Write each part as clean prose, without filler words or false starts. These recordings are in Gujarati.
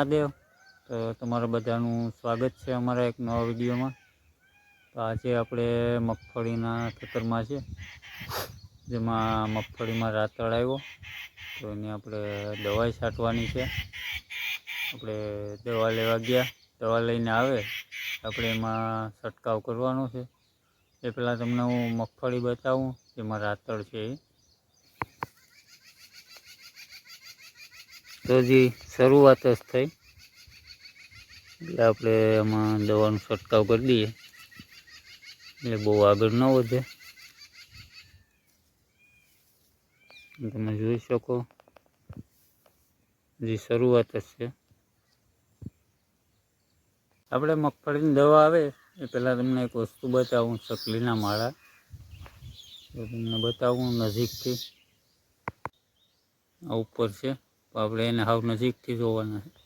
મહાદેવ। તો તમારા બધાનું સ્વાગત છે અમારા એક નવા વિડીયોમાં। તો આજે આપણે મગફળીના ખેતરમાં છે, જેમાં મગફળીમાં રાતળ આવ્યો તો એની આપણે દવા છાંટવાની છે। આપણે દવા લેવા ગયા, દવા લઈને આવે આપણે એમાં છંટકાવ કરવાનો છે। એ પહેલાં તમને હું મગફળી બતાવું જેમાં રાતળ છે એ। તો હજી શરૂઆત જ થઈ એટલે આપણે એમાં દવાનો છંટકાવ કરી દઈએ એટલે બહુ આગળ ન વધે। તમે જોઈ શકો હજી શરૂઆત જ છે। આપણે મગફળીની દવા આવે એ પહેલાં તમને એક વસ્તુ બતાવું, ચકલીના માળા। તો તમને બતાવું નજીકથી, આ ઉપર છે તો આપણે એને હાવ નજીકથી જોવાના છે।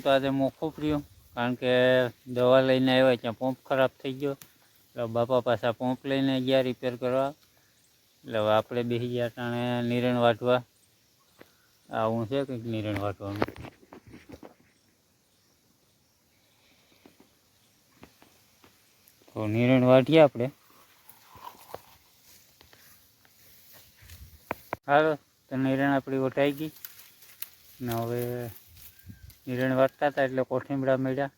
તો આજે મોખું પ્રિયું, કારણ કે દવા લઈને આવ્યા ત્યાં પંપ ખરાબ થઈ ગયો એટલે બાપા પાછા પંપ લઈને ગયા રિપેર કરવા। એટલે હવે આપણે બેસી ગયા ટાણે નિરણ વાટવા। આવું છે કંઈક નિરણ વાટવાનું। તો નિરણ વાટીએ આપણે। હાલો તો નિરણ આપણી વટાઈ ગઈ ને હવે નિરણ વાટતા હતા એટલે કોઠીમડા મળ્યા,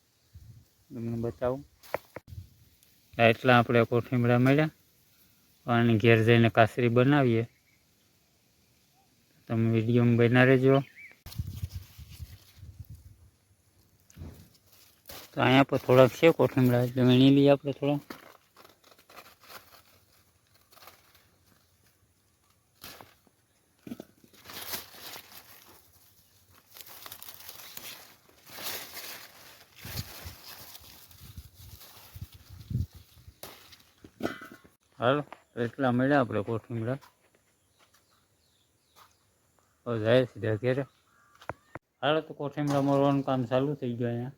તમને બતાવું। એટલા આપણે કોઠીમડા મળ્યા અને ઘેર જઈને કાસરી બનાવીએ। તમે વિડીયોમાં બના રહેજો। તો અહીંયા પર થોડાક છે કોઠીમડા એટલે વીણી લઈએ આપણે થોડા। હાલો એટલા મળ્યા આપણે કોઠીમડા। હવે જાય સીધા ઘેરે। હાલો તો કોઠીમડા મોરવાનું કામ ચાલુ થઈ ગયું અહીંયા,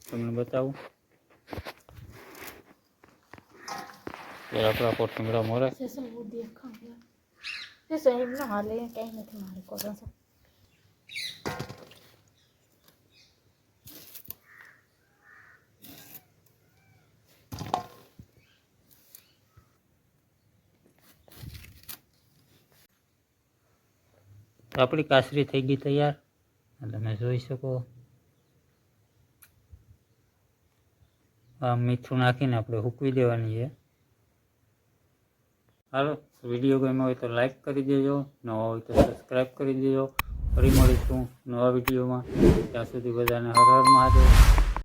તમને બતાવું। આપણા કોઠીમડા મોરે આપણી કાસરી થઈ ગઈ તૈયાર, તમે જોઈ શકો। આ મીઠું નાખીને આપણે સૂકવી દેવાની છે। હાલો વિડીયો ગમ્યો હોય તો લાઈક કરી દેજો, નવા હોય તો સબસ્ક્રાઈબ કરી દેજો। ફરી મળીશું નવા વિડીયોમાં, ત્યાં સુધી બધાને હર હર મહાદેવ।